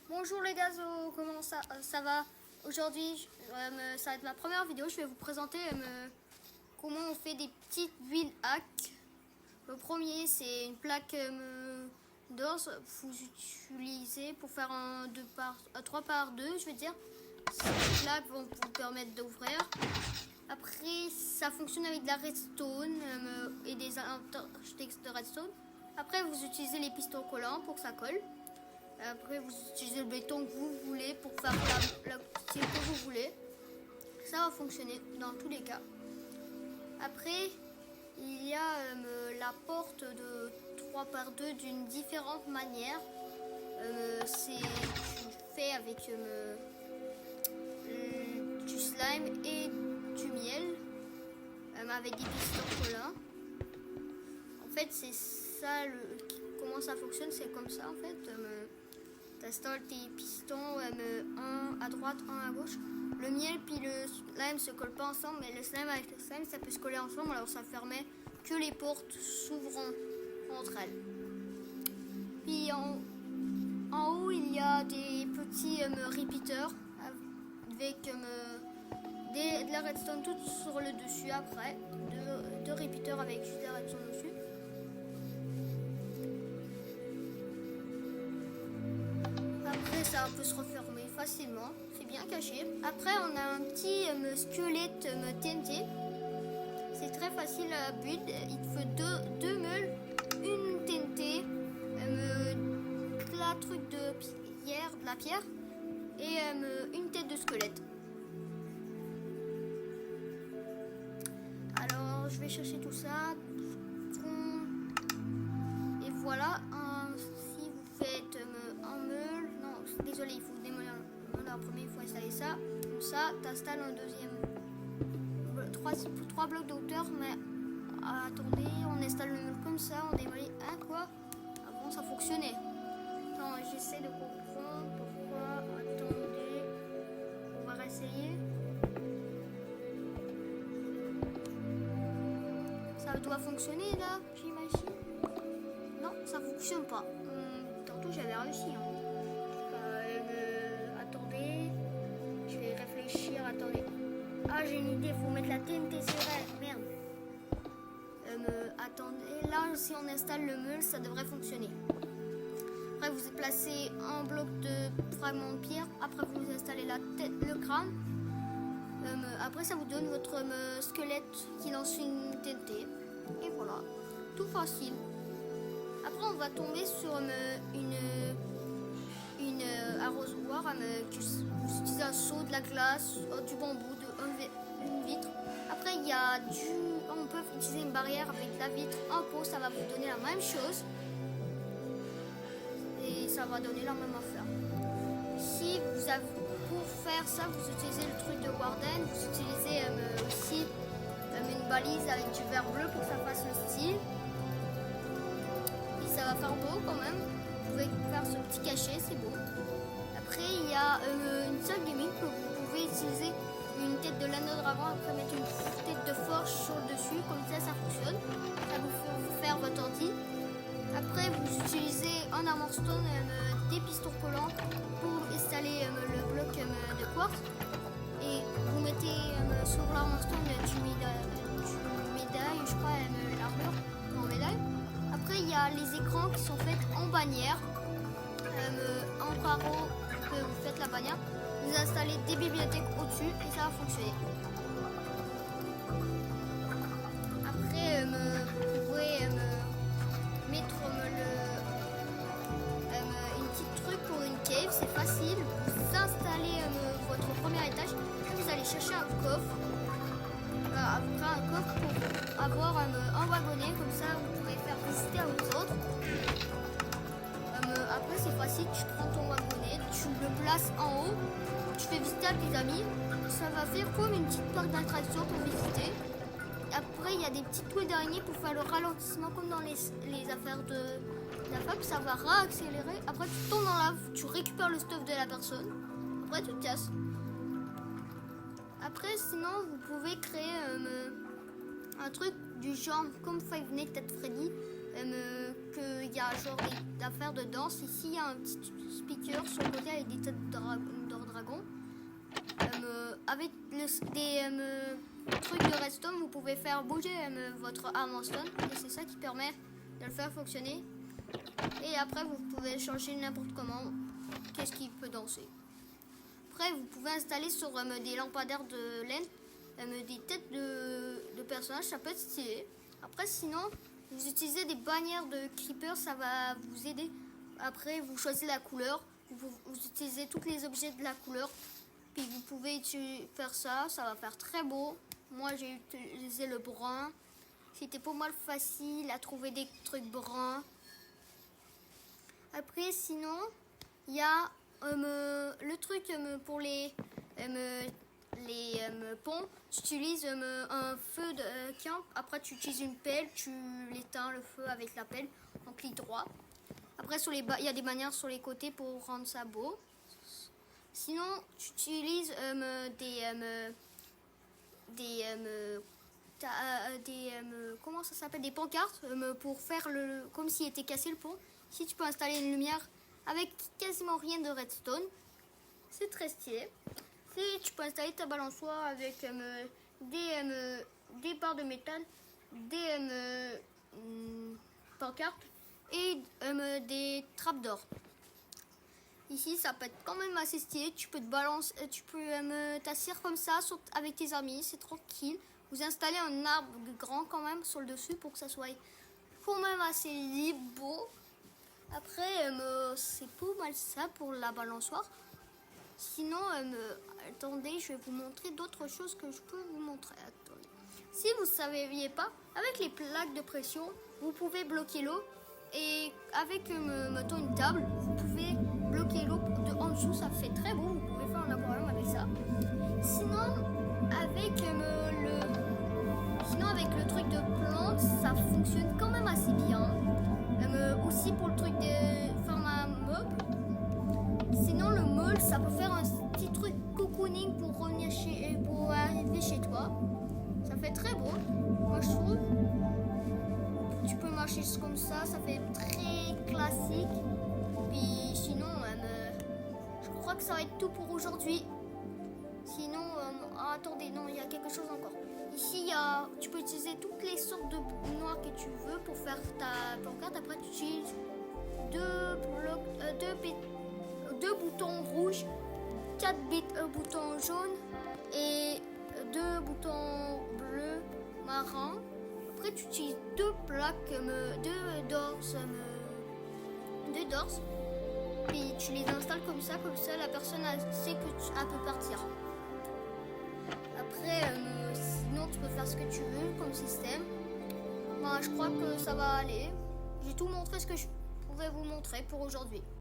Bonjour les gars, comment ça va? Aujourd'hui, ça va être ma première vidéo. Je vais vous présenter comment on fait des petites build hacks. Le premier, c'est une plaque d'or. Vous utilisez pour faire un 3 par 2, je veux dire. Ces plaques vont vous permettre d'ouvrir. Après, ça fonctionne avec de la redstone et des intertextes de redstone. Après, vous utilisez les pistons collants pour que ça colle. Après, vous utilisez le béton que vous voulez pour faire la style que vous voulez. Ça va fonctionner dans tous les cas. Après, il y a la porte de 3 par 2 d'une différente manière. C'est fait avec du slime et du miel, avec des pistons collants. En fait, c'est ça, comment ça fonctionne, c'est comme ça en fait. Tu installes tes pistons, un à droite, un à gauche. Le miel puis le slime se collent pas ensemble, mais le slime avec le slime, ça peut se coller ensemble, alors ça permet que les portes s'ouvrent entre elles. Puis en haut, il y a des petits repeaters avec de la redstone toute sur le dessus après. Deux repeaters avec juste de la redstone dessus. Ça peut se refermer facilement, c'est bien caché. Après, on a un petit squelette TNT. C'est très facile à build. Il te faut deux meules, une TNT, la truc de la pierre et une tête de squelette. Alors, je vais chercher tout ça. Et voilà. Si vous faites un meule, désolé, il faut démolir le meule en premier, il faut installer ça. Comme ça, tu installes un deuxième. 3 blocs de hauteur, mais attendez, on installe le meule comme ça, on démolit. Hein, quoi? Avant, ça fonctionnait. Attends, j'essaie de comprendre pourquoi. Attendez, on va réessayer. Ça doit fonctionner là, j'imagine. Non, ça fonctionne pas. Tantôt, j'avais réussi. Attendez, je vais réfléchir, attendez. Ah, j'ai une idée, il faut mettre la TNT serrée, merde. Attendez, là, si on installe le meule, ça devrait fonctionner. Après, vous placez un bloc de fragments de pierre. Après, vous installez la tête, le crâne. Après, ça vous donne votre squelette qui lance une TNT. Et voilà, tout facile. Après, on va tomber sur une arrosoir. Vous utilisez un seau, de la glace, du bambou, une vitre. Après, on peut utiliser une barrière avec la vitre en pot. Ça va vous donner la même chose. Et ça va donner la même affaire. Si vous avez, pour faire ça, vous utilisez le truc de Warden. Vous utilisez aussi une balise avec du verre bleu pour que ça fasse le style. Et ça va faire beau quand même. Vous pouvez faire ce petit cachet, c'est beau. Après, il y a une salle gaming que vous pouvez utiliser une tête de l'anneau dragon. Après, mettre une tête de forge sur le dessus. Comme ça fonctionne. Ça vous faire votre ordi. Après, vous utilisez un armor stone, des pistons collants pour installer le bloc de quartz. Et vous mettez sur l'armor stone du médaille, je crois, l'armure en médaille. Après, il y a les écrans qui sont faits en bannière. En carreau, que vous faites la bannière. Vous installez des bibliothèques au-dessus et ça va fonctionner. Après, vous pouvez mettre une petite truc pour une cave, c'est facile. Vous installez votre premier étage, puis vous allez chercher un coffre. Après un coffre pour avoir un wagonnet, comme ça vous pourrez faire visiter à aux autres. Après c'est facile, tu prends ton wagonnet, tu le places en haut, tu fais visiter à tes amis. Ça va faire comme une petite parc d'attraction pour visiter. Après, il y a des petites touées d'araignée pour faire le ralentissement comme dans les affaires de la femme. Ça va réaccélérer. Après, tu tombes dans lave, tu récupères le stuff de la personne. Après, tu te casses. Après, sinon, vous pouvez créer un truc du genre comme Five Nights at Freddy, qu'il y a genre des affaires de danse. Ici, il y a un petit speaker sur le côté avec des têtes de dragons. Avec des trucs de redstone, vous pouvez faire bouger votre arme en stone. Et c'est ça qui permet de le faire fonctionner. Et après, vous pouvez changer n'importe comment. Qu'est-ce qui peut danser. Après, vous pouvez installer sur des lampadaires de laine des têtes de personnages. Ça peut être stylé. Après, sinon, vous utilisez des bannières de creeper. Ça va vous aider. Après, vous choisissez la couleur. Vous utilisez tous les objets de la couleur. Puis vous pouvez faire ça. Ça va faire très beau. Moi, j'ai utilisé le brun. C'était pas mal facile à trouver des trucs bruns. Après, sinon, il y a le truc pour les ponts. Tu utilises un feu de camp. Après, tu utilises une pelle. Tu l'éteins le feu avec la pelle en clic droit. Après, il y a des manières sur les côtés pour rendre ça beau. Sinon, tu utilises comment ça s'appelle, des pancartes pour faire comme s'il était cassé le pont. Si tu peux installer une lumière avec quasiment rien de redstone, c'est très stylé. Si tu peux installer ta balançoire avec des barres de métal, des pancartes et des trappes d'or. Ici, ça peut être quand même assez stylé. Tu peux t'asseoir comme ça avec tes amis, c'est tranquille. Vous installez un arbre grand quand même sur le dessus pour que ça soit quand même assez libre, beau. Après, c'est pas mal ça pour la balançoire. Sinon, attendez, je vais vous montrer d'autres choses que je peux vous montrer. Attendez. Si vous ne saviez pas, avec les plaques de pression, vous pouvez bloquer l'eau. Et avec, mettons, une table, vous pouvez bloquer l'eau en dessous. Ça fait très beau, vous pouvez faire un aquarium avec ça. Sinon, avec le truc de plante, ça fonctionne quand même assez bien. Aussi pour le truc de format meuble. Sinon, le meule, ça peut faire un petit truc cocooning pour arriver chez toi. Ça fait très beau, moi je trouve. Tu peux marcher comme ça fait très classique. Puis sinon, je crois que ça va être tout pour aujourd'hui. Sinon, attendez, non, il y a quelque chose encore. Ici, tu peux utiliser toutes les sortes de noirs que tu veux pour faire ta pancarte. Après, tu utilises deux boutons rouges, 4 boutons jaunes et 2 boutons bleus marins. Après, tu utilises 2 plaques, 2 dorses. Puis tu les installes comme ça la personne sait qu'elle peut partir. Après, sinon tu peux faire ce que tu veux comme système. Moi, je crois que ça va aller. J'ai tout montré ce que je pouvais vous montrer pour aujourd'hui.